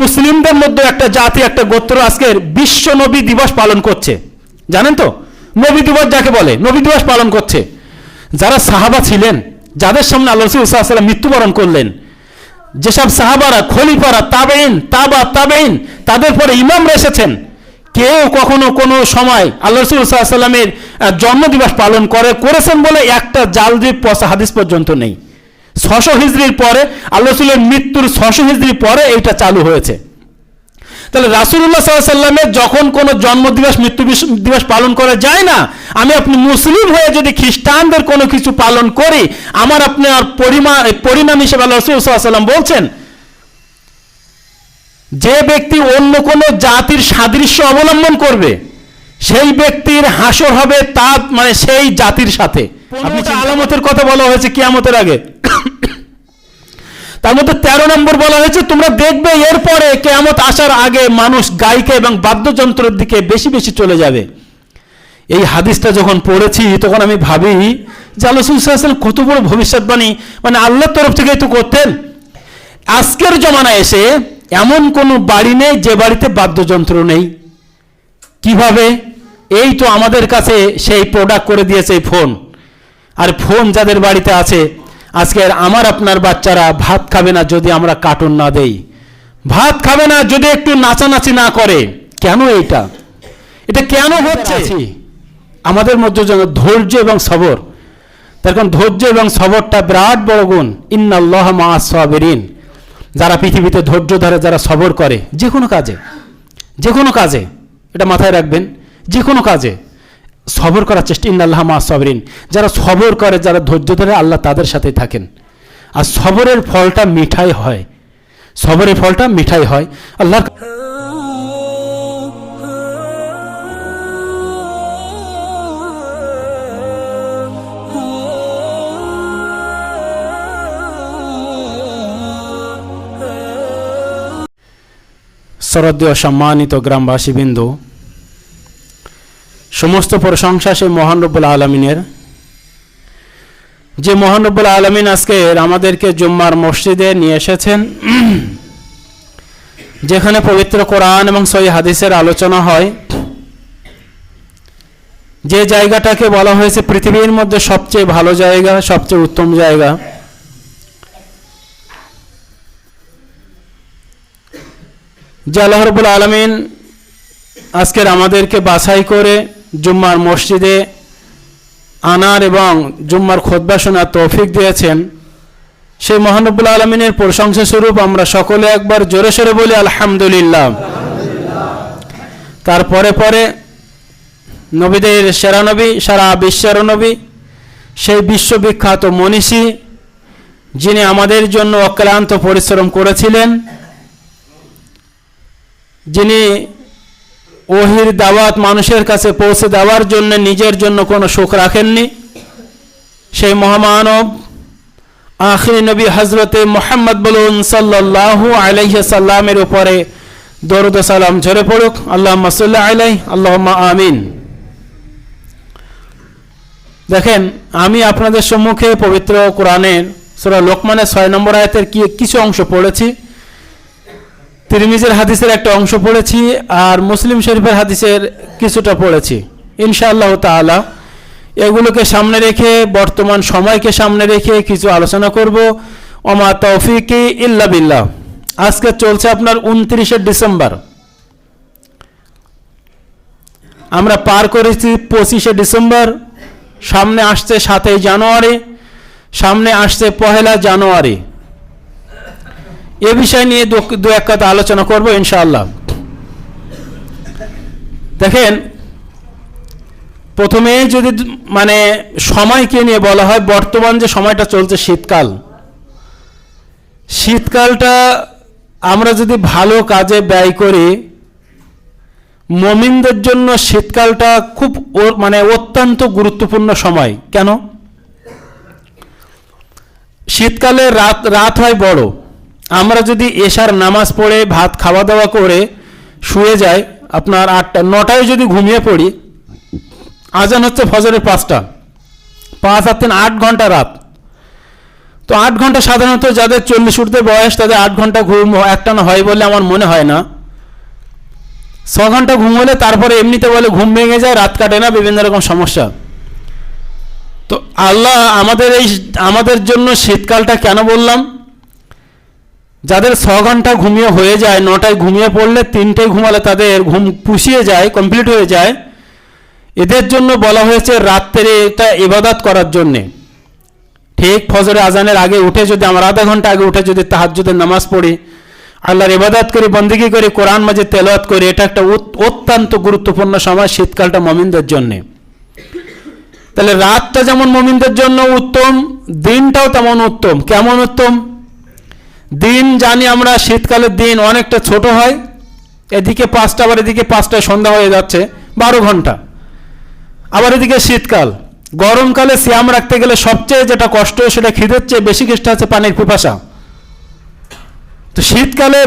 মুসলিমদের মধ্যে একটা জাতি, একটা গোত্র আজকের বিশ্ব নবী দিবস পালন করছে। জানেন তো নবী দিবস যাকে বলে, নবী দিবস পালন করছে। যারা সাহাবা ছিলেন, যাদের সামনে আল্লাহ রাসূল সাল্লাল্লাহু আলাইহি ওয়াসাল্লাম মৃত্যুবরণ করলেন, যেসব সাহাবারা, খলিফারা, তাবেঈন, তাবেঈন, তাদের পরে ইমামরা এসেছেন, কেউ কখনো কোনো সময় আল্লাহ রাসূল সাল্লাল্লাহু আলাইহি ওয়াসাল্লামের জন্মদিবস পালন করেছেন বলে একটা জালদিব পচা হাদিস পর্যন্ত নেই। 600 হিজরির পরে, আল্লাহ রাসূলের মৃত্যুর 600 হিজরির পরে এইটা চালু হয়েছে। তাহলে রাসূলুল্লাহ সাল্লাল্লাহু আলাইহি ওয়াসাল্লামের যখন কোনো জন্মদিবস, মৃত্যু দিবস পালন করা যায় না, আমি আপনি মুসলিম হয়ে যদি খ্রিস্টানদের কোনো কিছু পালন করি, আমার আপনার পরিণাম হিসেবে আল্লাহ রাসূল সাল্লাল্লাহু আলাইহি ওয়াসাল্লাম বলছেন, যে ব্যক্তি অন্য কোনো জাতির সাদৃশ্য অবলম্বন করবে, সেই ব্যক্তির হাসর হবে তার মানে সেই জাতির সাথে। আপনি আলামতের কথা বলা হয়েছে কিয়ামতের আগে, তার মধ্যে 13 নম্বর বলা হয়েছে, তোমরা দেখবে এরপরে কিয়ামত আসার আগে মানুষ গায়িকা এবং বাদ্যযন্ত্রের দিকে বেশি বেশি চলে যাবে। এই হাদিসটা যখন পড়েছি তখন আমি ভাবি যে আল্লাহ রাসূল সাল্লাল্লাহু আলাইহি ওয়াসাল্লাম কত বড় ভবিষ্যৎবাণী মানে আল্লাহর তরফ থেকেই তো করতেন। আজকের জমানায় এসে এমন কোনো বাড়ি নেই যে বাড়িতে বাদ্যযন্ত্র নেই। কিভাবে? এই তো আমাদের কাছে সেই প্রোডাক্ট করে দিয়েছে ফোন। আর ফোন যাদের বাড়িতে আছে, আজকের আমার আপনার বাচ্চারা ভাত খাবে না যদি আমরা কার্টুন না দেই, ভাত খাবে না যদি একটু নাচানাচি না করে। কেন এটা কেন হচ্ছে? আমাদের মধ্যে ধৈর্য এবং সবর, তার কারণ ধৈর্য এবং সবরটা বিরাট বড় গুণ। ইন্নাল্লাহা মাআস সাবিরিন, যারা পৃথিবীতে ধৈর্য ধরে, যারা সবর করে যে কোনো কাজে, এটা মাথায় রাখবেন, যে কোনো কাজে সবর করার চেষ্টা। ইন্নাল্লাহা মাআস সাবিরিন, যারা সবর করে, যারা ধৈর্য ধরে, আল্লাহ তাদের সাথে থাকেন। আর সবরের ফলটা মিঠাই হয়, সবরের ফলটা মিঠাই হয়। আল্লাহ শ্রদ্ধেয় সম্মানিত গ্রামবাসীবৃন্দ, সমস্ত প্রশংসা সেই মহান রব্বুল আলামিনের, যে মহান রব্বুল আলামিন আজকে আমাদেরকে জুম্মার মসজিদে নিয়ে এসেছেন, যেখানে পবিত্র কোরআন এবং সহিহ হাদিসের আলোচনা হয়। যে জায়গাটাকে বলা হয়েছে পৃথিবীর মধ্যে সবচেয়ে ভালো জায়গা, সবচেয়ে উত্তম জায়গা। যে আল্লাহ রাব্বুল আলামিন আজকের আমাদেরকে বাছাই করে জুম্মার মসজিদে আনার এবং জুম্মার খুতবা শোনার তৌফিক দিয়েছেন, সেই মহান রব্বুল আলামিনের প্রশংসা স্বরূপ আমরা সকলে একবার জোরে সোরে বলি আলহামদুলিল্লাহ। তারপরে পরে নবীদের সেরা নবী, সারা বিশ্বের নবী, সেই বিশ্ববিখ্যাত মনীষী, যিনি আমাদের জন্য অক্লান্ত পরিশ্রম করেছিলেন, যিনি ওহির দাওয়াত মানুষের কাছে পৌঁছে দেওয়ার জন্য নিজের জন্য কোনো সুখ রাখেননি, সেই মহামানব আখির নবী হযরতে মুহাম্মদ বলুন সাল্লাল্লাহু আলাইহি সাল্লামের উপরে দরুদ ও সালাম ঝরে পড়ুক। আল্লাহুম্মা সাল্লি আলাইহি, আল্লাহুম্মা আমিন। দেখেন, আমি আপনাদের সম্মুখে পবিত্র কোরআনের সূরা লোকমানের 6 নম্বর আয়াতের কিছু অংশ পড়েছি, তিরমিজির হাদিসের একটা অংশ পড়েছি, আর মুসলিম শরীফের হাদিসের কিছুটা পড়েছি। ইনশাআল্লাহ তাআলা এগুলোকে সামনে রেখে, বর্তমান সময়কে সামনে রেখে কিছু আলোচনা করব। ওমা তৌফিকি ইল্লা বিল্লাহ। আজকে চলছে আপনার 29শে ডিসেম্বর, আমরা পার করেছি 25শে ডিসেম্বর, সামনে আসছে 7ই জানুয়ারি, সামনে আসছে 1লা জানুয়ারি। এ বিষয় নিয়ে দু এক কথা আলোচনা করব ইনশাআল্লাহ। দেখেন, প্রথমে যদি মানে সময়কে নিয়ে বলা হয়, বর্তমান যে সময়টা চলছে শীতকাল, শীতকালটা আমরা যদি ভালো কাজে ব্যয় করি, মুমিনদের জন্য শীতকালটা খুব মানে অত্যন্ত গুরুত্বপূর্ণ সময়। কেন? শীতকালে রাত হয় বড়। আমরা যদি এশার নামাজ পড়ে ভাত খাওয়া দাওয়া করে শুয়ে যাই, আপনার 8টা 9টায় যদি ঘুমিয়ে পড়ি, আজান হচ্ছে ফজরের 5টা, 5 আর 3 8 ঘন্টা রাত। তো 8 ঘন্টা সাধারণত যাদের 40 ঊর্ধ্বে বয়স তাদের 8 ঘন্টা ঘুম একটানা হয় বলে আমার মনে হয় না। 6 ঘন্টা ঘুম হলে তারপরে এমনিতে বলে ঘুম ভেঙে যায়, রাত কাটে না, বিভিন্ন রকম সমস্যা। তো আল্লাহ আমাদের জন্য শীতকালটা কেন বললাম, যাদের 6 ঘন্টা ঘুমিয়ে হয়ে যায়, 9টায় ঘুমিয়ে পড়লে 3টায় ঘুমালে তাদের ঘুম পুষিয়ে যায়, কমপ্লিট হয়ে যায়, এদের জন্য বলা হয়েছে রাত্রে এটা ইবাদত করার জন্যে। ঠিক ফজরে আজানের আগে উঠে যদি আমরা আধা ঘন্টা আগে উঠে যদি তাহাজ্জুদের নামাজ পড়ি, আল্লাহর ইবাদত করি, বন্দেগী করি, কোরআন মাজিদ তেলাওয়াত করি, এটা একটা অত্যন্ত গুরুত্বপূর্ণ সময় শীতকালটা মুমিনদের জন্যে। তাহলে রাতটা যেমন মুমিনদের জন্য উত্তম, দিনটাও তেমন উত্তম। কেমন উত্তম? দিন জানি আমরা শীতকালের দিন অনেকটা ছোট হয়, এদিকে 5টা আবার এদিকে 5টায় সন্ধ্যা হয়ে যাচ্ছে, 12 ঘন্টা। আবার এদিকে শীতকাল, গরমকালে সিয়াম রাখতে গেলে সবচেয়ে যেটা কষ্ট সেটা খিদের চেয়ে বেশি কষ্ট আছে পানির পিপাসা। তো শীতকালে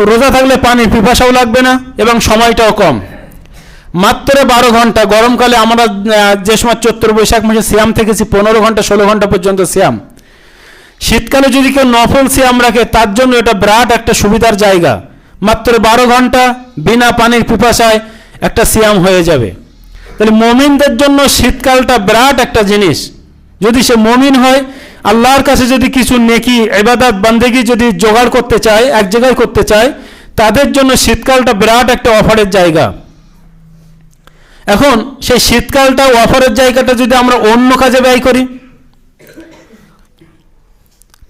রোজা থাকলে পানির পিপাসাও লাগবে না এবং সময়টাও কম, মাত্র 12 ঘন্টা। গরমকালে আমরা যে সময় চৈত্র বৈশাখ মাসে সিয়াম থেকেছি 15 ঘন্টা 16 ঘন্টা পর্যন্ত সিয়াম। শীতকালে যদি কেউ নফল সিয়াম রাখে তার জন্য এটা বিরাট একটা সুবিধার জায়গা, মাত্র 12 ঘন্টা বিনা পানির পিপাসায় একটা সিয়াম হয়ে যাবে। তাহলে মুমিনদের জন্য শীতকালটা বিরাট একটা জিনিস। যদি সে মুমিন হয়, আল্লাহর কাছে যদি কিছু নেকি ইবাদত বন্দেগী যদি জোগাড় করতে চায়, এক জায়গায় করতে চায়, তাদের জন্য শীতকালটা বিরাট একটা অফারের জায়গা। এখন সেই শীতকালটা অফারের জায়গাটা যদি আমরা অন্য কাজে ব্যয় করি,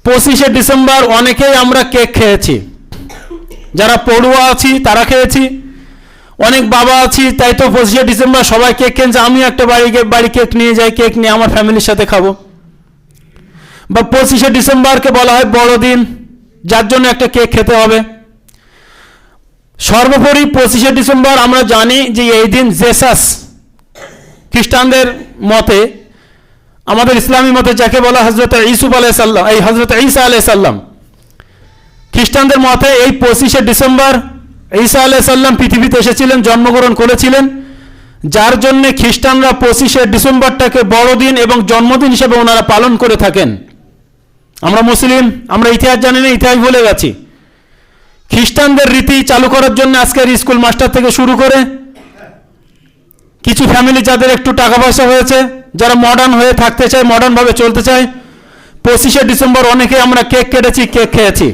25শে ডিসেম্বর অনেকেই আমরা কেক খেয়েছি, যারা পড়ুয়া আছি তারা খেয়েছি, অনেক বাবা আছি তাই তো 25শে ডিসেম্বর সবাই কেক কিনছে, আমি একটা বাড়ি কেক নিয়ে যাই, কেক নিয়ে আমার ফ্যামিলির সাথে খাবো। বা 25শে ডিসেম্বরকে বলা হয় বড়দিন, যার জন্য একটা কেক খেতে হবে। সর্বোপরি 25শে ডিসেম্বর আমরা জানি যে এই দিন জেসাস, খ্রিস্টানদের মতে, আমাদের ইসলামী মতে যাকে বলা হযরত ইউসুফ আলাইহিস সালাম, এই হযরত ঈসা আলাইহিস সালাম, খ্রিস্টানদের মতে এই 25শে ডিসেম্বর ঈসা আলাইহিস সালাম পৃথিবীতে এসেছিলেন, জন্মগ্রহণ করেছিলেন, যার জন্য খ্রিস্টানরা 25শে ডিসেম্বরটাকে বড়দিন এবং জন্মদিন হিসেবে ওনারা পালন করে থাকেন। আমরা মুসলিম, আমরা ইতিহাস জানি না, ইতিহাস ভুলে গেছি। খ্রিস্টানদের রীতি চালু করার জন্য আজকের স্কুল মাস্টার থেকে শুরু করে কিছু ফ্যামিলি যাদের একটু টাকা পয়সা হয়েছে, যারা মডার্ন হয়ে থাকতে চায়, মডার্ন ভাবে চলতে চায়, 25শে ডিসেম্বর অনেকে আমরা কেক কেটেছি, কেক খেয়েছি,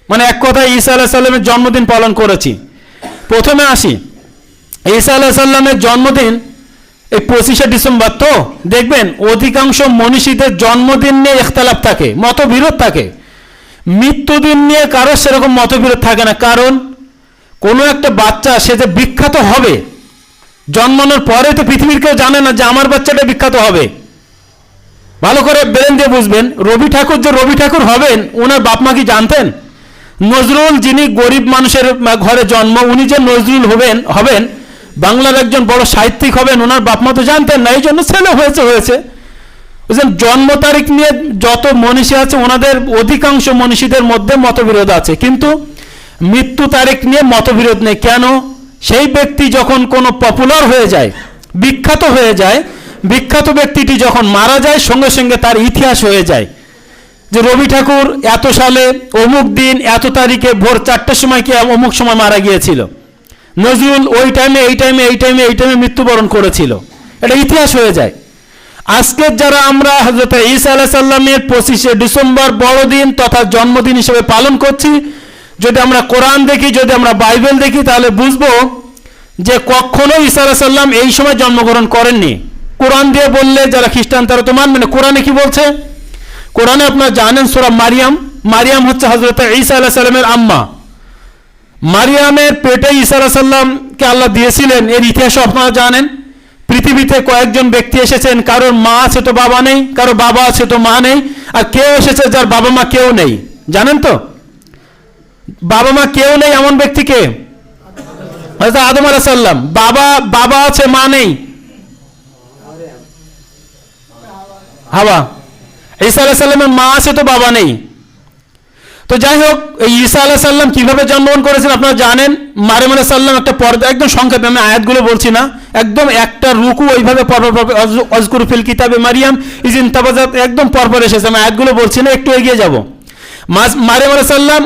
মানে এক কথায় ঈসা আলাইহিস সালামের জন্মদিন পালন করেছি। প্রথমে আসি, ঈসা আলাইহিস সালামের জন্মদিন এই 25শে ডিসেম্বর। তো দেখবেন অধিকাংশ মনীষীদের জন্মদিন নিয়ে ইখতিলাফ থাকে, মতবিরোধ থাকে। মৃত্যুদিন নিয়ে কারো সেরকম মতবিরোধ থাকে না, কারণ কোনো একটা বাচ্চা সে যে বিখ্যাত হবে, জন্মানোর পরে তো পৃথিবীর কেউ জানে না যে আমার বাচ্চাটা বিখ্যাত হবে। ভালো করে ব্রেন দিয়ে বুঝবেন, রবি ঠাকুর যে রবি ঠাকুর হবেন ওনার বাপ মা কি জানতেন? নজরুল যিনি গরিব মানুষের ঘরে জন্ম, উনি যে নজরুল হবেন বাংলার একজন বড় সাহিত্যিক হবেন, ওনার বাপ মা তো জানতেন না, এই জন্য ছেলে হয়েছে। বুঝলেন, জন্ম তারিখ নিয়ে যত মনীষী আছে ওনাদের অধিকাংশ মনীষীদের মধ্যে মতবিরোধ আছে, কিন্তু মৃত্যু তারিখ নিয়ে মতবিরোধ নেই। কেন? সেই ব্যক্তি যখন কোনো পপুলার হয়ে যায়, বিখ্যাত হয়ে যায়, বিখ্যাত ব্যক্তিটি যখন মারা যায় সঙ্গে সঙ্গে তার ইতিহাস হয়ে যায় যে রবি ঠাকুর এত সালে অমুক দিন এত তারিখে ভোর 4টার সময় কি অমুক সময় মারা গিয়েছিল, নজরুল ওই টাইমে এই টাইমে মৃত্যুবরণ করেছিল, এটা ইতিহাস হয়ে যায়। আজকের যারা আমরা হযরত ঈসা আলাইহিস সালামের 25শে ডিসেম্বর বড়দিন তথা জন্মদিন হিসেবে পালন করছি, যদি আমরা কোরআন দেখি, যদি আমরা বাইবেল দেখি, তাহলে বুঝবো যে কখনো ঈসা আলাইহিস সালাম এই সময় জন্মগ্রহণ করেননি। কোরআন দিয়ে বললে যারা খ্রিস্টান তারা তো মানবে না। কোরআনে কি বলছে? কোরআনে আপনারা জানেন সূরা মারিয়াম হচ্ছে হযরত ঈসা আলাইহিস সালামের আম্মা। মারিয়ামের পেটে ঈসা আলাইহিস সালামকে আল্লাহ দিয়েছিলেন, এর ইতিহাস আপনারা জানেন। পৃথিবীতে কয়েকজন ব্যক্তি এসেছেন, কারোর মা আছে তো বাবা নেই, কারো বাবা আছে তো মা নেই, আর কেউ এসেছে যার বাবা মা কেউ নেই। জানেন তো বাবা মা কেউ নেই এমন ব্যক্তিকে হযরত আদম আলাইহিস সালাম, বাবা আছে মা নেই, হাওয়া। ঈসা আলাইহিস সালামের মা আছে তো বাবা নেই। তো যাই হোক, এই ঈসা আলাইহিস সালাম কিভাবে জন্মগ্রহণ করেছেন আপনারা জানেন। মারিয়াম আলাইহিস সালাম একটা পর্দা, একদম সংক্ষেপে আমি আয়াতগুলো বলছি না, একদম একটা রুকু ওইভাবে পরপর অজকুর ফিল কিতাবে মারিয়াম ইজিন তাবাজাত, একদম পরপর এসেছে। আমি আয়াতগুলো বলছি না, একটু এগিয়ে যাব। মারিয়াম আলাইহিস সালাম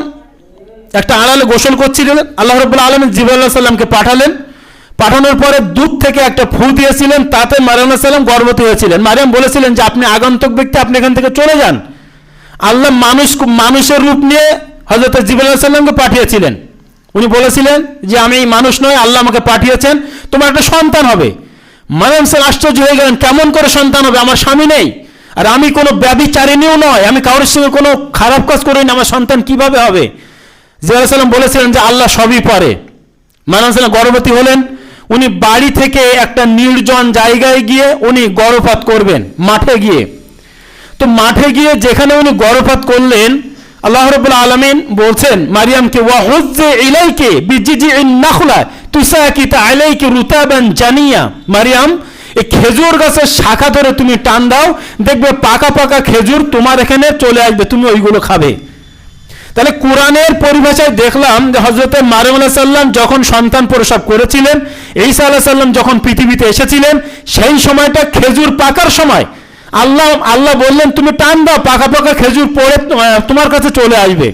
একটা আড়ালে গোসল করছিলেন, আল্লাহ রাব্বুল আলামিন জিবরাইল আলাইহিস সালামকে পাঠালেন। পাঠানোর পরে দূর থেকে একটা ফু দিয়েছিলেন, তাতে মারিয়াম আলাইহিস সালাম গর্ভবতী হয়েছিলেন। মারিয়াম বলেছিলেন যে আপনি আগন্তুক ব্যক্তি, আপনি এখান থেকে চলে যান। আল্লাহ মানুষের রূপ নিয়ে হযরত জিবরাইল আলাইহিস সালামকে পাঠিয়েছিলেন। উনি বলেছিলেন যে আমি মানুষ নয়, আল্লাহ আমাকে পাঠিয়েছেন, তোমার একটা সন্তান হবে। মারিয়াম সালাম আশ্চর্য হয়ে গেলেন, কেমন করে সন্তান হবে, আমার স্বামী নেই, আর আমি কোনো ব্যভিচারিণীও নয়, আমি কারোর সঙ্গে কোনো খারাপ কাজ করিনি, আমার সন্তান কিভাবে হবে? জিবরাইল আলাইহিস সালাম বলেছিলেন যে আল্লাহ সবই পারে। মারিয়াম সালাম গর্ভবতী হলেন। উনি বাড়ি থেকে একটা নির্জন জায়গায় গিয়ে উনি গর্ভপাত করবেন, মাঠে গিয়ে। তো মাঠে গিয়ে যেখানে উনি গর্ভপাত করলেন, আল্লাহ রাব্বুল আলামিন বলছেন মারিয়ামকে, ওয়াহুজ্জি ইলাইকি বিজিজিন নাখলা তুসাকিত আলাইকি রুতাবান জানিয়া, মারিয়াম এই খেজুর গাছের শাখা ধরে তুমি টান দাও, দেখবে পাকা পাকা খেজুর তোমার এখানে চলে আসবে, তুমি ওইগুলো খাবে। তাহলে কোরআনের পরিভাষায় দেখলাম যে হযরত মারিয়াম আলাইহিস সালাম যখন সন্তান প্রসব করেছিলেন, ঈসা আলাইহিস সালাম যখন পৃথিবীতে এসেছিলেন, সেই সময়টা খেজুর পাকার সময়। আল্লাহ বললেন তুমি টান দাও, পাকা পাকা খেজুর পড়ে তোমার কাছে চলে আসবে।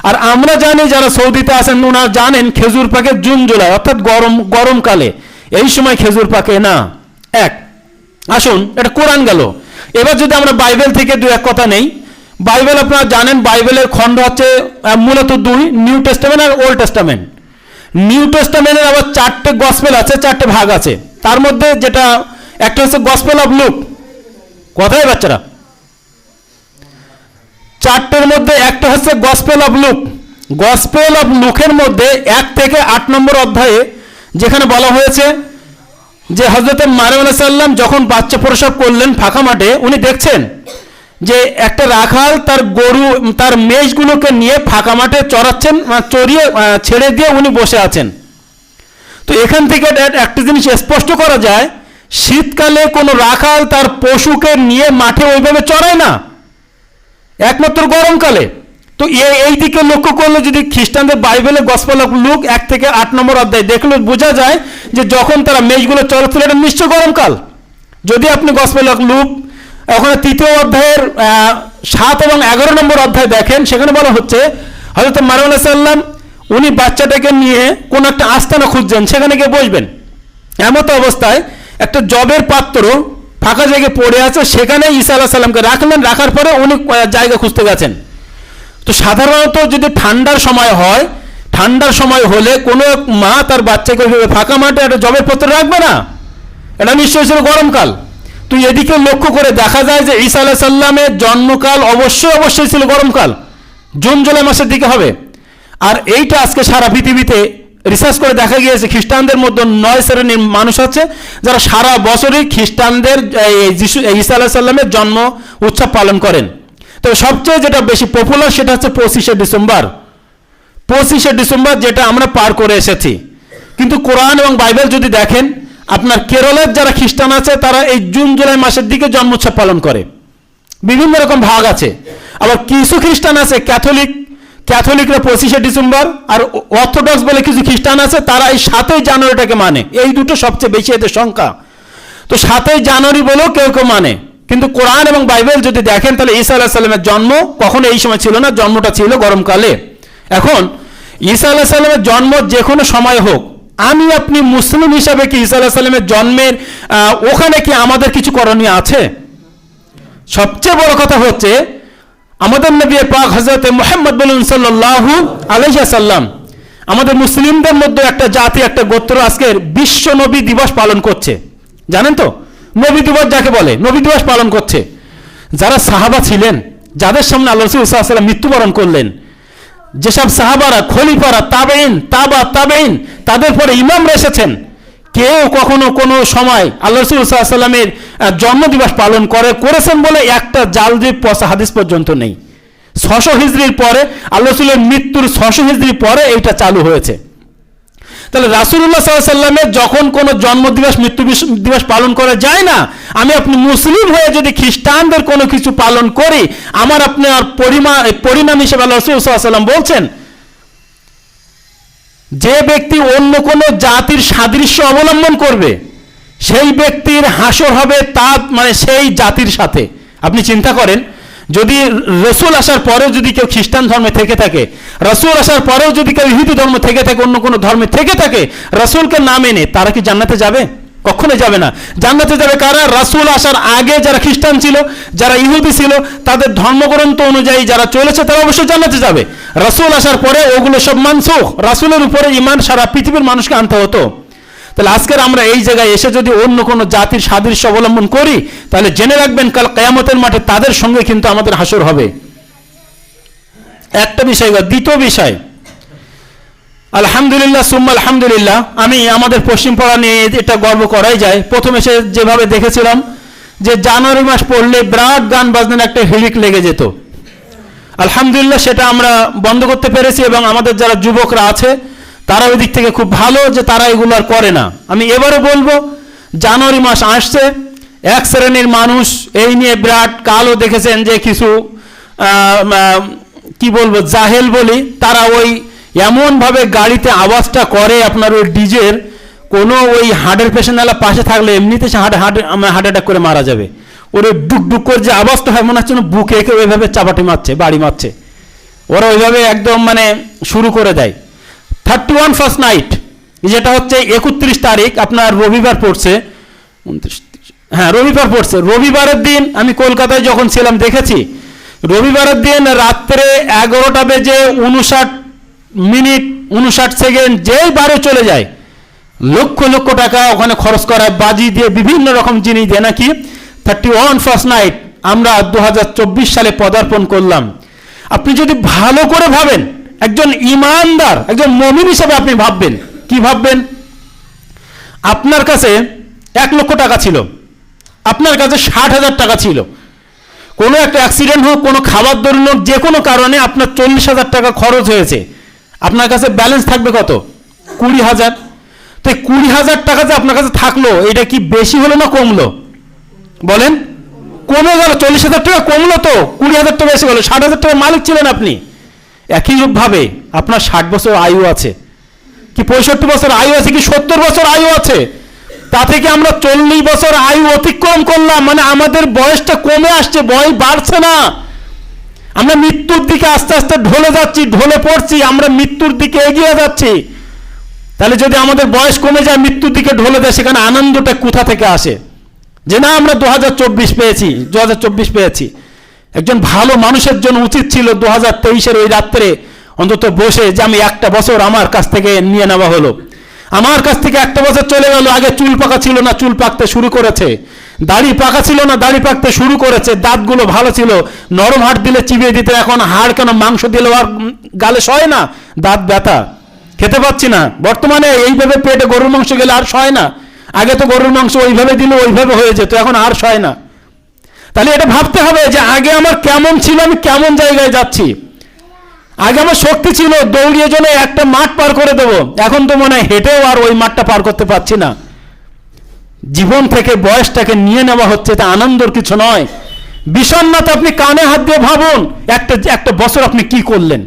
আর আমরা জানি যারা সৌদিতে আছেন ওনারা জানেন খেজুর পাকে জুন জুলাই, অর্থাৎ গরমকালে, এই সময় খেজুর পাকে না। এক, আসুন এটা কোরআন গেল। এবার যদি আমরা বাইবেল থেকে দু এক কথা নেই। বাইবেল আপনারা জানেন বাইবেলের খণ্ড হচ্ছে মূলত দুই, নিউ টেস্টামেন্ট আর ওল্ড টেস্টামেন্ট। নিউ টেস্টামেন্টের আবার 4টে গসপেল আছে, 4টে ভাগ আছে। তার মধ্যে যেটা একটা হচ্ছে গসপেল অফ লুক, কথাই বাচ্চারা, 4টের মধ্যে একটা হচ্ছে gospel of look. Gospel of লুকের মধ্যে 1 থেকে 8 নম্বর অধ্যায়ে যেখানে বলা হয়েছে যে হযরত মারিয়াম আলাইহিস সালাম যখন বাচ্চা প্রসব করলেন ফাঁকা মাঠে, উনি দেখছেন যে একটা রাখাল তার গরু, তার মেষগুলোকে নিয়ে ফাঁকা মাঠে চড়াচ্ছেন, চড়িয়ে ছেড়ে দিয়ে উনি বসে আছেন। তো এখান থেকে একটা জিনিস স্পষ্ট করা যায়, শীতকালে কোনো রাখাল তার পশুকে নিয়ে মাঠে ওইভাবে চড়ায় না, একমাত্র গরমকালে। তো এই দিকে লক্ষ্য করলে যদি খ্রিস্টানদের বাইবেলে গসপেল অফ লুক 1 থেকে 8 নম্বর অধ্যায় দেখলে বোঝা যায় যে যখন তারা মেষগুলো চড়াচ্ছিল এটা নিশ্চয় গরমকাল। যদি আপনি গসপেল অফ লুক ওখানে 3য় অধ্যায়ের 7 এবং 11 নম্বর অধ্যায় দেখেন, সেখানে বলা হচ্ছে হযরত মারিয়াম আলাইহিস সালাম উনি বাচ্চাটাকে নিয়ে কোন একটা আস্তানা খুঁজছেন, সেখানে গিয়ে বসবেন। এমত অবস্থায় একটা জবের পাত্র ফাঁকা জায়গায় পড়ে আছে, সেখানে ঈসা আলাইহিস সালামকে রাখলেন। রাখার পরে উনি জায়গা খুঁজতে গেছেন। তো সাধারণত যদি ঠান্ডার সময় হয়, ঠান্ডার সময় হলে কোনো মা তার বাচ্চাকে ওইভাবে ফাঁকা মাঠে একটা জবের পাত্র রাখবে না, এটা নিশ্চয়ই ছিল গরমকাল। তো এদিকে লক্ষ্য করে দেখা যায় যে ঈসা আলাইহিস সালামের জন্মকাল অবশ্যই ছিল গরমকাল, জুন জুলাই মাসের দিকে হবে। আর এইটা আজকে সারা পৃথিবীতে রিসার্চ করে দেখা গিয়েছে খ্রিস্টানদের মধ্যে 9 শ্রেণীর মানুষ আছে যারা সারা বছরই খ্রিস্টানদের ঈসা আলাইহিস সালামের জন্ম উৎসব পালন করেন। তবে সবচেয়ে যেটা বেশি পপুলার সেটা হচ্ছে 25শে ডিসেম্বর। 25শে ডিসেম্বর যেটা আমরা পার করে এসেছি। কিন্তু কোরআন এবং বাইবেল যদি দেখেন, আপনার কেরলের যারা খ্রিস্টান আছে তারা এই জুন জুলাই মাসের দিকে জন্ম উৎসব পালন করে। বিভিন্ন রকম ভাগ আছে। আবার কিছু খ্রিস্টান আছে ক্যাথলিকরা 25শে ডিসেম্বর, আর অর্থোডক্স বলে কিছু খ্রিস্টান আছে তারা এই 7ই জানুয়ারিটাকে মানে। এই দুটো সবচেয়ে বেশি এদের সংখ্যা। তো 7ই জানুয়ারি বলেও কেউ কেউ মানে। কিন্তু কোরআন এবং বাইবেল যদি দেখেন তাহলে ঈসা আলাইহিস সালামের জন্ম কখনো এই সময় ছিল না, জন্মটা ছিল গরমকালে। এখন ঈসা আলাইহিস সালামের জন্ম যে কোনো সময় হোক, আমি আপনি মুসলিম হিসাবে কি ঈসা আলাইহিস সালামের জন্মের ওখানে কি আমাদের কিছু করণীয় আছে? সবচেয়ে বড় কথা হচ্ছে আমাদের নবী পাক হযরত মুহাম্মদ সাল্লাল্লাহু আলাইহি ওয়াসাল্লাম, আমাদের মুসলিমদের মধ্যে একটা জাতি, একটা গোত্র আজকের বিশ্ব নবী দিবস পালন করছে। জানেন তো নবী দিবস যাকে বলে, নবী দিবস পালন করছে। যারা সাহাবা ছিলেন, যাদের সামনে আল্লাহ রাসূল সাল্লাল্লাহু আলাইহি ওয়াসাল্লাম মৃত্যুবরণ করলেন, যেসব সাহাবারা, খলিফারা, তাবেঈন, তাদের পরে ইমামরা এসেছেন, কেউ কখনো কোনো সময় আল্লাহ রাসূল সাল্লাল্লাহু আলাইহি ওয়াসাল্লামের জন্মদিবস পালন করেছেন বলে একটা জালদি পচা হাদিস পর্যন্ত নেই। 600 হিজরির পরে, আল্লাহ রাসূলের মৃত্যুর 600 হিজরি পরে এইটা চালু হয়েছে। তাহলে রাসূলুল্লাহ সাল্লাল্লাহু আলাইহি ওয়াসাল্লামের যখন কোনো জন্মদিবস মৃত্যু দিবস পালন করা যায় না, আমি আপনি মুসলিম হয়ে যদি খ্রিস্টানদের কোনো কিছু পালন করি, আমার আপনার পরিণাম হিসেবে আল্লাহ রাসূল সাল্লাল্লাহু আলাইহি ওয়াসাল্লাম বলছেন, যে ব্যক্তি অন্য কোনো জাতির সাদৃশ্য অবলম্বন করবে সেই ব্যক্তির হাসর হবে তার মানে সেই জাতির সাথে। আপনি চিন্তা করেন, যদি রসুল আসার পরেও যদি কেউ খ্রিস্টান ধর্মে থেকে থাকে, রসুল আসার পরেও যদি কেউ ইহুদি ধর্ম থেকে থাকে, অন্য কোনো ধর্মে থেকে থাকে, রসুলকে না মেনে, তারা কি জান্নাতে যাবে? কখনো যাবে না। জান্নাতে যাবে কারা? রাসূল আসার আগে যারা খ্রিস্টান ছিল, যারা ইহুদি ছিল, তাদের ধর্মগ্রন্থ অনুযায়ী যারা চলেছে তারা অবশ্যই জান্নাতে যাবে। রাসূল আসার পরে ওগুলো সব মানসুখ, রাসূলের উপরে ঈমান সারা পৃথিবীর মানুষকে আনতে হতো। তাহলে আজকের আমরা এই জায়গায় এসে যদি অন্য কোনো জাতির সাদৃশ্য অবলম্বন করি, তাহলে জেনে রাখবেন কাল কিয়ামতের মাঠে তাদের সঙ্গে কিন্তু আমাদের হাসর হবে। একটা বিষয়। দ্বিতীয় বিষয়, আলহামদুলিল্লাহ সুম্মা আলহামদুলিল্লাহ, আমি আমাদের পশ্চিম পাড়া নিয়ে এটা গর্ব করাই যায়। প্রথমে সে যেভাবে দেখেছিলাম যে জানুয়ারি মাস পড়লে বিরাট গান বাজনার একটা হিড়িক লেগে যেত, আলহামদুলিল্লাহ সেটা আমরা বন্ধ করতে পেরেছি এবং আমাদের যারা যুবকরা আছে তারা ওই দিক থেকে খুব ভালো যে তারা এগুলো আর করে না। আমি এবারে বলবো, জানুয়ারি মাস আসছে, এক শ্রেণীর মানুষ এই নিয়ে বিরাট কালও দেখেছেন যে কিছু কি বলবো জাহেল বলি, তারা ওই এমনভাবে গাড়িতে আওয়াজটা করে আপনার ওই ডিজের, কোনো ওই হার্টের পেশেন্টওয়ালা পাশে থাকলে এমনিতে সে হার্ট অ্যাটাক করে মারা যাবে। ওর ডুক ডুক করে যে আওয়াজটা হয় মনে হচ্ছে না বুকে একে ওইভাবে চাপাটি মারছে, বাড়ি মারছে, ওরা ওইভাবে একদম মানে শুরু করে দেয়। 31 ফার্স্ট নাইট, যেটা হচ্ছে 31 তারিখ আপনার রবিবার পড়ছে, 29, হ্যাঁ রবিবার পড়ছে। রবিবারের দিন আমি কলকাতায় যখন ছিলাম দেখেছি, রবিবারের দিন রাত্রে 11টা বেজে 59 মিনিট 59 সেকেন্ড যেই বারে চলে যায়, লক্ষ লক্ষ টাকা ওখানে খরচ করা, বাজি দিয়ে বিভিন্ন রকম জিনিস দিয়ে নাকি 31 ফার্স্ট নাইট আমরা 2024 সালে পদার্পণ করলাম। আপনি যদি ভালো করে ভাবেন, একজন ইমানদার একজন মুমিন হিসেবে আপনি ভাববেন, কি ভাববেন? আপনার কাছে 1 লক্ষ টাকা ছিল, আপনার কাছে 60,000 টাকা ছিল, কোনো একটা অ্যাক্সিডেন্ট হোক, কোনো খাবার দরুন হোক, যে কোনো কারণে আপনার 40,000 টাকা খরচ হয়েছে, আপনার কাছে ব্যালেন্স থাকবে কত? 20,000। তো 20,000 টাকা যে আপনার কাছে থাকলো, এটা কি বেশি হলো না কমলো? বলেন, কমে গেল। 40,000 টাকা কমলো তো, 20,000 টাকা বেশি গেল, 60,000 টাকার মালিক ছিলেন আপনি। একইভাবে আপনার 60 বছর আয়ু আছে কি 65 বছর আয়ু আছে কি 70 বছর আয়ু আছে, তা থেকে আমরা 40 বছর আয়ু অতিক্রম করলাম, মানে আমাদের বয়সটা কমে আসছে, বয়স বাড়ছে না। আমরা মৃত্যুর দিকে আস্তে আস্তে ঢলে যাচ্ছি, ঢলে পড়ছি, আমরা মৃত্যুর দিকে এগিয়ে যাচ্ছি। তাহলে যদি আমাদের বয়স কমে যায়, মৃত্যুর দিকে ঢলে যায়, সেখানে আনন্দটা কোথা থেকে আসে? যে না আমরা 2024 পেয়েছি, 2024 পেয়েছি। একজন ভালো মানুষের জন্য উচিত ছিল 2023-এর ওই রাত্রে অন্তত বসে যে আমি একটা বছর আমার কাছ থেকে নিয়ে নেওয়া হলো, আমার কাছ থেকে একটা বছর চলে গেল। আগে চুল পাকা ছিল না, চুল পাকতে শুরু করেছে, দাড়ি পাকা ছিল না, দাড়ি পাকতে শুরু করেছে, দাঁতগুলো ভালো ছিল, নরম হাড় দিলে চিবিয়ে দিতে, এখন হাড় কেন মাংস দিলে আর গালে সয় না, দাঁত ব্যথা, খেতে পাচ্ছি না। বর্তমানে এইভাবে পেটে গরুর মাংস গেলে আর সয় না, আগে তো গরুর মাংস ওইভাবে দিলে ওইভাবে হয়ে যেত, এখন আর সয় না। তাহলে এটা ভাবতে হবে যে আগে আমার কেমন ছিল, আমি কেমন জায়গায় যাচ্ছি। আগে আমার শক্তি ছিল, দৌড়িয়ে জন্য একটা মাঠ পার করে দেবো, এখন তো মনে হয় হেঁটেও আর ওই মাঠটা পার করতে পারছি না। জীবন থেকে বয়সটাকে নিয়ে নেওয়া হচ্ছে, তা আনন্দর কিছু নয়। বিষণ্ণতা আপনি কানে হাত দিয়ে ভাবুন, একটা বছর আপনি কি করলেন,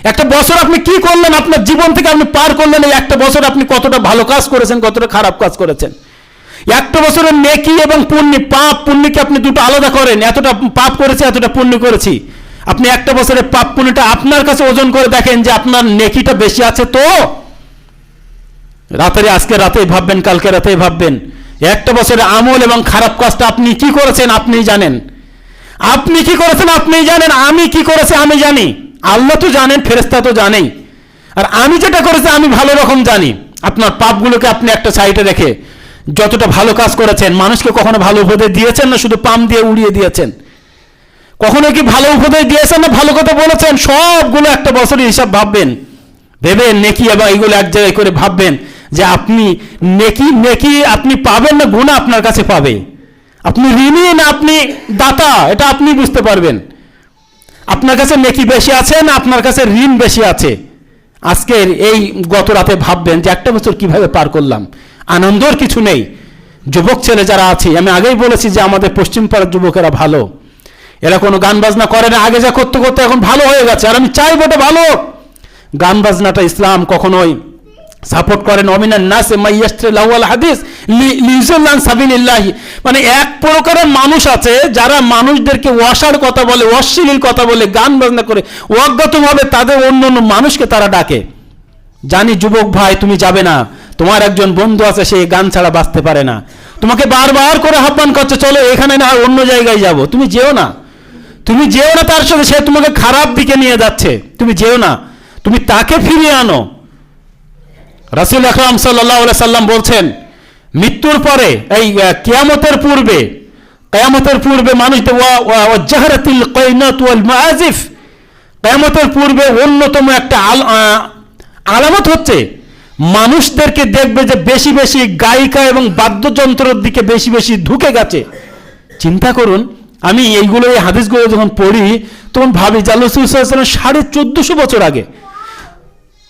একটা বছর আপনি কি করলেন, আপনার জীবন থেকে আপনি পার করলেন, এই একটা বছর আপনি কতটা ভালো কাজ করেছেন, কতটা খারাপ কাজ করেছেন। একটা বছরের নেকি এবং পুণ্য, পাপ পুণ্যকে আপনি দুটো আলাদা করেন, এতটা পাপ করেছি এতটা পুণ্য করেছি। আপনি একটা বছরের পাপ পুণ্যটা আপনার কাছে ওজন করে দেখেন যে আপনার নেকিটা বেশি আছে তো। আজকে রাতেই ভাববেন, কালকে রাতেই ভাববেন, একটা বছরের আমল এবং খারাপ কাজটা আপনি কি করেছেন আপনিই জানেন, আপনি কি করেছেন আপনিই জানেন, আমি কি করেছি আমি জানি, আল্লাহ তো জানেন, ফেরেশতা তো জানেই, আর আমি যেটা করেছি আমি ভালো রকম জানি। আপনার পাপগুলোকে আপনি একটা সাইডে রেখে যতটা ভালো কাজ করেছেন, মানুষকে কখনো ভালো উপদেশ দিয়েছেন না শুধু পাম দিয়ে উড়িয়ে দিয়েছেন? কখনো কি ভালো উপদেশ দিয়েছেন না ভালো কথা বলেছেন? সবগুলো একটা বছরের হিসাব ভাববেন, ভেবে নেকি এবং এইগুলো এক জায়গায় করে ভাববেন যে আপনি নেকি আপনি পাবেন না গুনাহ আপনার কাছে পাবে। আপনি ঋণী না আপনি দাতা, এটা আপনি বুঝতে পারবেন। আপনার কাছে নেকি বেশি আছে না আপনার কাছে ঋণ বেশি আছে, আজকের এই গত রাতে ভাববেন যে একটা বছর কিভাবে পার করলাম, আনন্দর কিছু নেই। যুবক ছেলে যারা আছে, আমি আগেই বলেছি যে আমাদের পশ্চিম পাড়ার যুবকেরা ভালো, এরা কোনো গান বাজনা করে না, আগে যা করতে করতে এখন ভালো হয়ে গেছে, আর আমি চাইবো এটা ভালো। গান বাজনাটা ইসলাম কখনোই সাপোর্ট করেন। অমিনান নাসে মাইয়াশরি লাহুল হাদিস লিইউযিল্লান সাবিলিল্লাহি, মানে এক প্রকারের মানুষ আছে যারা মানুষদেরকে ওয়াসার কথা বলে, অশ্লীল কথা বলে, গান বাজনা করে, অজ্ঞাতভাবে তাদের অন্য অন্য মানুষকে তারা ডাকে। জানি যুবক ভাই তুমি যাবে না, তোমার একজন বন্ধু আছে সে গান ছাড়া বাঁচতে পারে না, তোমাকে বারবার করে আহ্বান করছে চলো এখানে না অন্য জায়গায় যাব, তুমি যেও না, তুমি যেও না তার সাথে, সে তোমাকে খারাপ দিকে নিয়ে যাচ্ছে, তুমি যেও না, তুমি তাকে ফিরিয়ে আনো। রাসূল আকরাম সাল্লাল্লাহু আলাইহি সাল্লাম বলছেন মৃত্যুর পরে, এই কিয়ামতের পূর্বে মানুষদের ওয়াজাহরাতিল কায়নাত ওয়াল মাআজিফ, কিয়ামতের পূর্বে অন্যতম একটা আলামত হচ্ছে মানুষদেরকে দেখবে যে বেশি বেশি গায়িকা এবং বাদ্যযন্ত্রের দিকে বেশি বেশি ঢুকে গেছে। চিন্তা করুন, আমি এইগুলো এই হাদিসগুলো যখন পড়ি তখন ভাবি যে রাসূল সাল্লাল্লাহু আলাইহি ওয়াসাল্লাম 1450 বছর আগে,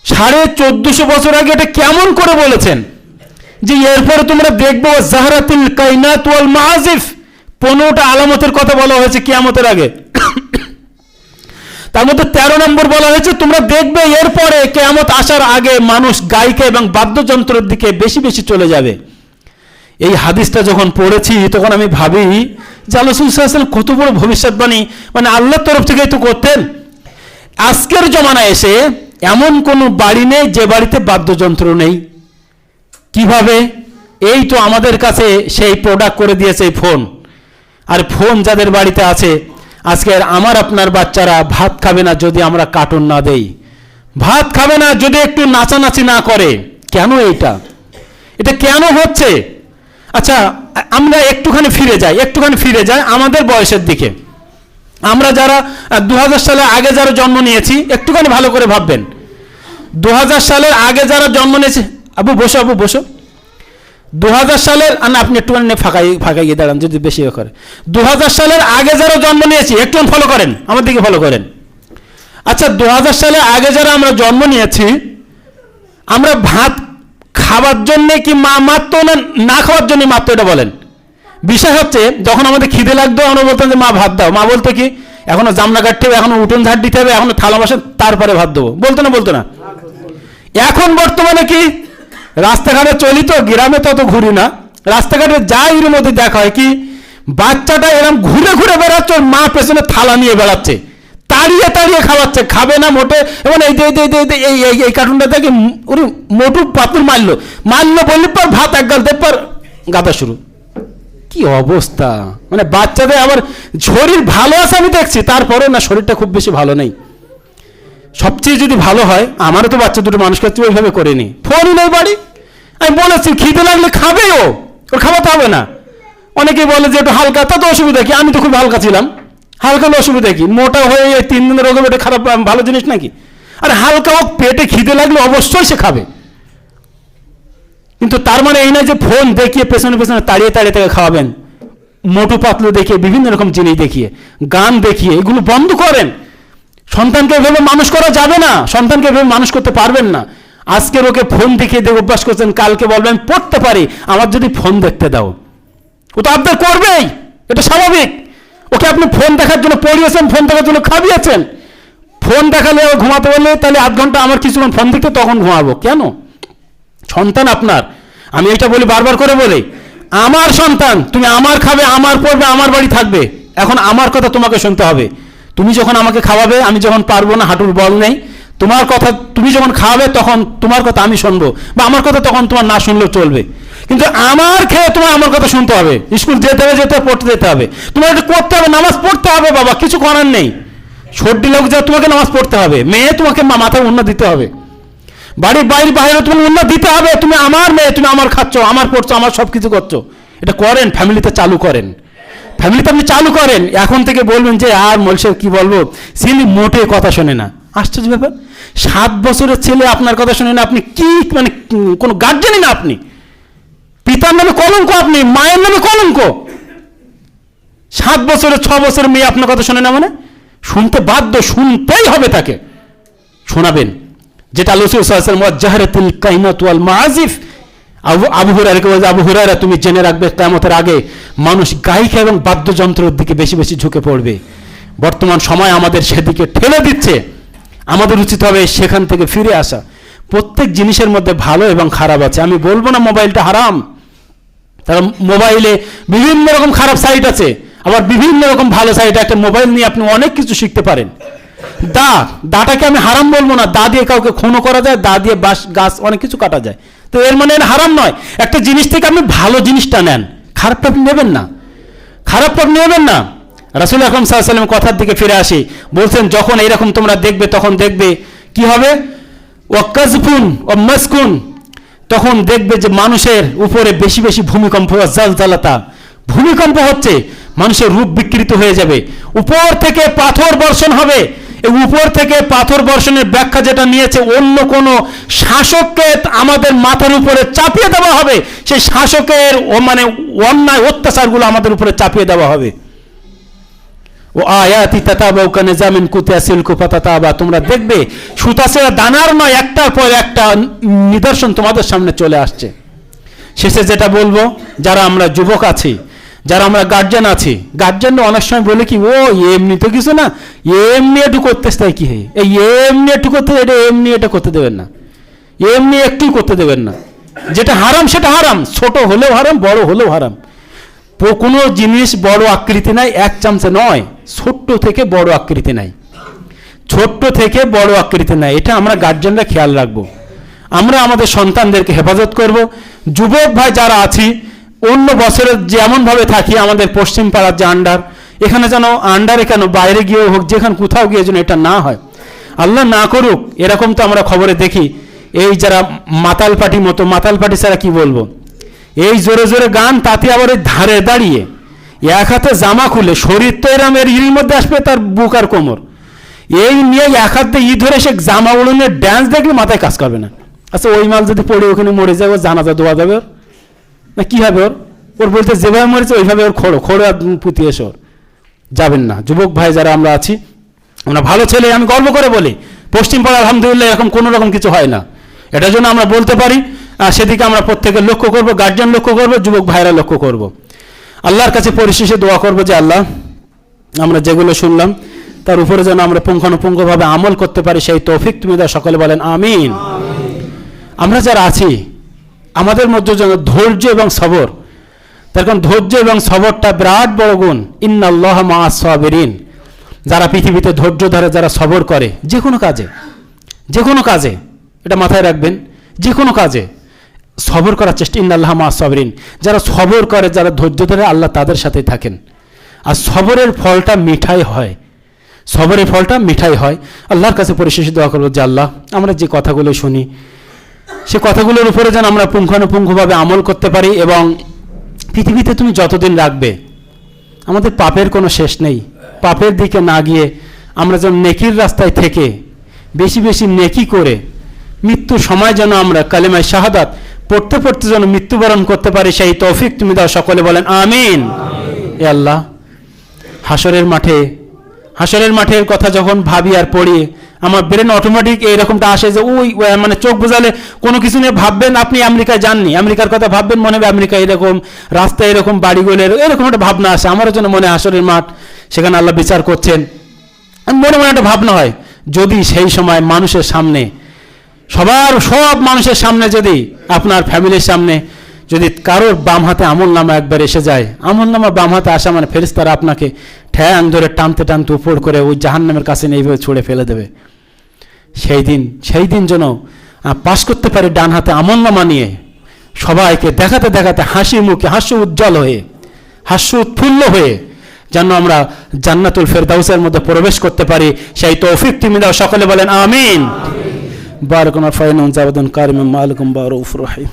1450 বছর আগে এটা কেমন করে বলেছেন যে এরপরে তোমরা দেখবো জাহরাতিল কায়নাত ওয়াল মাআজিফ, 15টা আলামতের কথা বলা হয়েছে কিয়ামতের আগে। তার মধ্যে 13 নম্বর বলা হয়েছে তোমরা দেখবে এরপরে কিয়ামত আসার আগে মানুষ গায়িকা এবং বাদ্যযন্ত্রের দিকে বেশি বেশি চলে যাবে। এই হাদিসটা যখন পড়েছি তখন আমি ভাবি যে রাসূল সাল্লাল্লাহু আলাইহি ওয়াসাল্লাম কত বড় ভবিষ্যৎবাণী, মানে আল্লাহর তরফ থেকেই তো করতেন। আজকের জমানায় এসে এমন কোনো বাড়ি নেই যে বাড়িতে বাদ্যযন্ত্র নেই। কিভাবে? এই তো আমাদের কাছে সেই প্রোডাক্ট করে দিয়েছে ফোন, আর ফোন যাদের বাড়িতে আছে, আজকের আমার আপনার বাচ্চারা ভাত খাবে না যদি আমরা কার্টুন না দেই, ভাত খাবে না যদি একটু নাচানাচি না করে। কেন এটা কেন হচ্ছে? আচ্ছা আমরা একটুখানি ফিরে যাই আমাদের বয়সের দিকে। আমরা যারা 2000 সালের আগে যারা জন্ম নিয়েছি একটুখানি ভালো করে ভাববেন, 2000 সালের আগে যারা জন্ম নিয়েছে, আবু বসো 2000 সালের, আপনি একটুখানি ফাঁকা গিয়ে দাঁড়ান যদি বেশি করে। 2000 সালের আগে যারা জন্ম নিয়েছি একটু ফলো করেন, আমার দিকে ফলো করেন। আচ্ছা 2000 সালের আগে যারা আমরা জন্ম নিয়েছি, আমরা ভাত খাওয়ার জন্যে কি মা মারতো না খাওয়ার জন্য মারতো, এটা বলেন। বিষয় হচ্ছে যখন আমাদের খিদে লাগতো আমরা বলতাম যে মা ভাত দাও, মা বলতো কি এখনো জামনা কাটতে হবে, এখনো উঠোন ঝাড় দিতে হবে, এখনো থালা বাসন, তারপরে ভাত দেবো, বলতো না। এখন বর্তমানে কি রাস্তাঘাটে চলি তো, গ্রামে তো ঘুরি না, রাস্তাঘাটে যাই এর মধ্যে দেখা হয় কি বাচ্চাটা এরকম ঘুরে ঘুরে বেড়াচ্ছে, ওর মা পেছনে থালা নিয়ে বেড়াচ্ছে, তাড়িয়ে খাওয়াচ্ছে, খাবে না মোটে, এবং এই কার্টুনটা দেখে ওরে মোটু পাতুর মারলো বললে পর ভাত এক গাল দেব পর গাদা শুরু। কি অবস্থা, মানে বাচ্চাদের আবার শরীর ভালো আছে আমি দেখছি, তারপরে না শরীরটা খুব বেশি ভালো নেই। সবচেয়ে যদি ভালো হয়, আমারও তো বাচ্চা দুটো মানুষ করছে ওইভাবে করেনি, ফোনই নেই বাড়ি। আমি বলেছি খিদে লাগলে খাবে, ওর খাওয়াতে হবে না। অনেকেই বলে যে একটু হালকা, তা তো অসুবিধা কি, আমি তো খুব হালকা ছিলাম, হালকা হলে অসুবিধা কি, মোটা হয়ে 3 দিনের রোগে পেটে খারাপ ভালো জিনিস নাকি? আর হালকা হোক, পেটে খিদে লাগলে অবশ্যই সে খাবে, কিন্তু তার মানে এই নয় যে ফোন দেখিয়ে পেছনে তাড়িয়ে তাকে খাওয়াবেন, মোটু পাতলু দেখিয়ে, বিভিন্ন রকম জিনিস দেখিয়ে, গান দেখিয়ে, এগুলো বন্ধ করেন। সন্তানকে এভাবে মানুষ করা যাবে না, সন্তানকে এভাবে মানুষ করতে পারবেন না। আজকের ওকে ফোন দেখিয়ে দেখে অভ্যাস করছেন, কালকে বলবেন পড়তে পারি, আমার যদি ফোন দেখতে দাও, ও তো আবদার করবেই, এটা স্বাভাবিক। ওকে আপনি ফোন দেখার জন্য পড়িয়েছেন, ফোন দেখার জন্য খাবিয়েছেন, ফোন দেখালে ও ঘুমাতে বললে তাহলে আধ ঘন্টা আমার কিছুক্ষণ ফোন দেখতে, তখন ঘুমাবো কেন? সন্তান আপনার, আমি এটা বলি বারবার করে বলি, আমার সন্তান, তুমি আমার খাবে, আমার পড়বে, আমার বাড়ি থাকবে, এখন আমার কথা তোমাকে শুনতে হবে। তুমি যখন আমাকে খাওয়াবে, আমি যখন পারবো না, হাঁটুর বল নেই, তোমার কথা তুমি যখন খাওয়াবে তখন তোমার কথা আমি শুনবো, বা আমার কথা তখন তোমার না শুনলেও চলবে, কিন্তু আমার খেয়ে তোমার আমার কথা শুনতে হবে। স্কুল যেতে হবে, পড়তে যেতে হবে, তোমার এটা করতে হবে, নামাজ পড়তে হবে, বাবা কিছু করার নেই। সর্দি লোক যা তোমাকে নামাজ পড়তে হবে, মেয়ে তোমাকে মাথায় উন্নত দিতে হবে, বাড়ির বাইরে তোমাকে উন্নত দিতে হবে। তুমি আমার মেয়ে, তুমি আমার খাচ্ছ, আমার পড়ছো, আমার সব কিছু করছো, এটা করেন, ফ্যামিলিতে চালু করেন, ফ্যামিলিতে আপনি চালু করেন। এখন থেকে বলবেন যে আর মলসের কি বলবো, ছেলে মোটে কথা শোনে না, আশ্চর্য ব্যাপার। 7 বছরের ছেলে আপনার কথা শোনে না, আপনি কি মানে কোনো গার্জেনই না, আপনি পিতার নামে কলঙ্ক, আপনি মায়ের নামে কলঙ্ক। 7 বছরের 6 বছরের মেয়ে আপনার কথা শোনে না, মানে শুনতে বাধ্য, শুনতেই হবে তাকে, শোনাবেন। যেটা রাসূল সাল্লাল্লাহু আলাইহি ওয়াসাল্লাম ওয়াজহারাতুল কাইনাত ওয়াল মাআজিফ, আবু হুরায়রাকে বলে, আবু হুরায়রা তুমি জেনে রাখবে কিয়ামতের আগে মানুষ গায়িকা এবং বাদ্যযন্ত্রের দিকে বেশি বেশি ঝুঁকে পড়বে। বর্তমান সময় আমাদের সেদিকে ঠেলে দিচ্ছে। আমাদের উচিত হবে সেখান থেকে ফিরে আসা। প্রত্যেক জিনিসের মধ্যে ভালো এবং খারাপ আছে। আমি বলবো না মোবাইলটা হারাম, তারা মোবাইলে বিভিন্ন রকম খারাপ সাইট আছে, আবার বিভিন্ন রকম ভালো সাইট। একটা মোবাইল নিয়ে আপনি অনেক কিছু শিখতে পারেন। দাটাকে আমি হারাম বলবো না, দা দিয়ে কাউকে খুনও করা যায়, দা দিয়ে গাছ অনেক কিছু কাটা যায়, তো এর মানে হারাম নয়। একটা জিনিস থেকে আপনি ভালো জিনিসটা নেন, খারাপটা আপনি নেবেন না, খারাপটা আপনি নেবেন না। রাসূল আকরাম সাল্লাল্লাহু আলাইহি ওয়াসাল্লাম কথার দিকে ফিরে আসি, বলছেন যখন এইরকম তোমরা দেখবে তখন দেখবে কি হবে, ওয়াকাজফুন ও মাসকুন, তখন দেখবে যে মানুষের উপরে বেশি বেশি ভূমিকম্প, জালজালাতা, ভূমিকম্প হচ্ছে, মানুষের রূপ বিকৃত হয়ে যাবে, উপর থেকে পাথর বর্ষণ হবে। এই উপর থেকে পাথর বর্ষণের ব্যাখ্যা যেটা নিয়েছে, অন্য কোন শাসককে আমাদের মাথার উপরে চাপিয়ে দেওয়া হবে, সেই শাসকের মানে অন্যায় অত্যাচারগুলো আমাদের উপরে চাপিয়ে দেওয়া হবে। ও আয়াতি তাতাবাউ কানিজামিন কুতিয়াসিল কুফাতাতাবা, তোমরা দেখবে সুতাছেড়া দানার নয়, একটার পর একটা নিদর্শন তোমাদের সামনে চলে আসছে। শেষে যেটা বলবো, যারা আমরা যুবক আছি, যারা আমরা গার্জিয়ান আছি, গার্জিয়ান অনেক সময় বলে কি, ও এমনি তো কিছু না, এমনি একটু করতে চাই কি, এই এমনি একটু করতে, এটা এমনি এটা করতে দেবেন না, এমনি একটু করতে দেবেন না। যেটা হারাম সেটা হারাম, ছোট হলেও হারাম, বড় হলেও হারাম। কোনো জিনিস বড় আকৃতি নাই, এক চামচে নয়, ছোট্ট থেকে বড় আকৃতি নাই, ছোট্ট থেকে বড় আকৃতি নাই। এটা আমরা গার্জিয়ানরা খেয়াল রাখবো, আমরা আমাদের সন্তানদেরকে হেফাজত করব। যুবক ভাই যারা আছি, অন্য বছরে যেমনভাবে থাকি, আমাদের পশ্চিম পাড়ার যে আন্ডার, এখানে যেন আন্ডারে কেন বাইরে গিয়েও হোক, যেখানে কোথাও গিয়ে যেন এটা না হয়, আল্লাহ না করুক। এরকম তো আমরা খবরে দেখি, এই যারা মাতাল পার্টি মতো, মাতাল পার্টি ছাড়া কি বলবো, এই জোরে জোরে গান, তাতে আবার ওই ধারে দাঁড়িয়ে এক হাতে জামা খুলে, শরীর তো এরম এর ইর মধ্যে আসবে তার বুক আর কোমর, এই নিয়ে এক হাতে ই ধরে সে জামা উড়নে ড্যান্স দেখলে মাথায় কাজ করবে না। আচ্ছা ওই মাল যদি পড়ে ওখানে মরে যায়, ওর জানাজা দোয়া যাবে ওর না, কি হবে ওর বলতে যেভাবে মরেছে ওইভাবে ওর খোড়ো আর পুঁতি এসে ওর যাবেন না। যুবক ভাই যারা আমরা আছি, আমরা ভালো ছেলে, আমি গর্ব করে বলি, পশ্চিম পাড়া আলহামদুলিল্লাহ এরকম কোনো রকম কিছু হয় না, এটার জন্য আমরা বলতে পারি। সেদিকে আমরা প্রত্যেকে লক্ষ্য করব, গার্জিয়ান লক্ষ্য করব, যুবক ভাইরা লক্ষ্য করব। আল্লাহর কাছে পরিশেষে দোয়া করব যে আল্লাহ, আমরা যেগুলো শুনলাম তার উপরে যেন আমরা পুঙ্খানুপুঙ্খভাবে আমল করতে পারি, সেই তৌফিক তুমি দাও, সকলে বলেন আমিন। আমরা যারা আছি আমাদের মধ্যে যেন ধৈর্য এবং সবর, তার কারণ ধৈর্য এবং সবরটা বিরাট বড় গুণ। ইন্নাল্লাহা মাআস সাবিরিন, যারা পৃথিবীতে ধৈর্য ধরে, যারা সবর করে যে কোনো কাজে, যে কোনো কাজে, এটা মাথায় রাখবেন, যে কোনো কাজে সবর করার চেষ্টা। ইন্নাল্লাহা মাআস সাবিরিন, যারা সবর করে, যারা ধৈর্য ধরে, আল্লাহ তাদের সাথেই থাকেন। আর সবরের ফলটা মিঠাই হয়, সবরের ফলটা মিঠাই হয়। আল্লাহর কাছে পরিশেষে দোয়া করবো যে আল্লাহ, আমরা যে কথাগুলো শুনি সে কথাগুলোর উপরে যেন আমরা পুঙ্খানুপুঙ্খভাবে আমল করতে পারি, এবং পৃথিবীতে তুমি যতদিন রাখবে, আমাদের পাপের কোনো শেষ নেই, পাপের দিকে না গিয়ে আমরা যেন নেকির রাস্তায় থেকে বেশি বেশি নেকি করে মৃত্যুর সময় যেন আমরা কালেমায়ে শাহাদাত পড়তে পড়তে যেন মৃত্যুবরণ করতে পারি, সেই তৌফিক তুমি দাও, সকলে বলেন আমিন। এ আল্লাহ, হাসরের মাঠের কথা যখন ভাবি আর পড়ি, আমার ব্রেন অটোমেটিক এইরকমটা আসে যে ওই মানে চোখ বোঝালে কোনো কিছু নিয়ে ভাববেন, আপনি আমেরিকায় যাননি, আমেরিকার কথা ভাববেন, মনে হবে আমেরিকা এরকম, রাস্তায় এরকম, বাড়িগুলো এরকম একটা ভাবনা আসে। আমারও যেন মনে হাসরের মাঠ, সেখানে আল্লাহ বিচার করছেন, মনে মনে একটা ভাবনা হয়, যদি সেই সময় মানুষের সামনে, সব মানুষের সামনে, যদি আপনার ফ্যামিলির সামনে যদি কারোর বাম হাতে আমল নামা একবার এসে যায়, আমল নামা বাম হাতে আসা মানে ফেরেশতারা আপনাকে ঠ্যাং ধরে টানতে টানতে উপর করে ওই জাহান্নামের কাছে নিয়ে এইভাবে ছুঁড়ে ফেলে দেবে। সেই দিন যেন পাস করতে পারে ডান হাতে আমল নামা নিয়ে, সবাইকে দেখাতে দেখাতে হাসি মুখে, হাস্য উজ্জ্বল হয়ে, হাস্য উৎফুল্ল হয়ে যেন আমরা জান্নাতুল ফেরদাউসের মধ্যে প্রবেশ করতে পারি, সেই তৌফিক তুমি দাও, সকলে বলেন আমিন। বারাকাল্লাহু ফিকুম জাওয়াদান কারিম মালিকুম বারউফুর রহিম।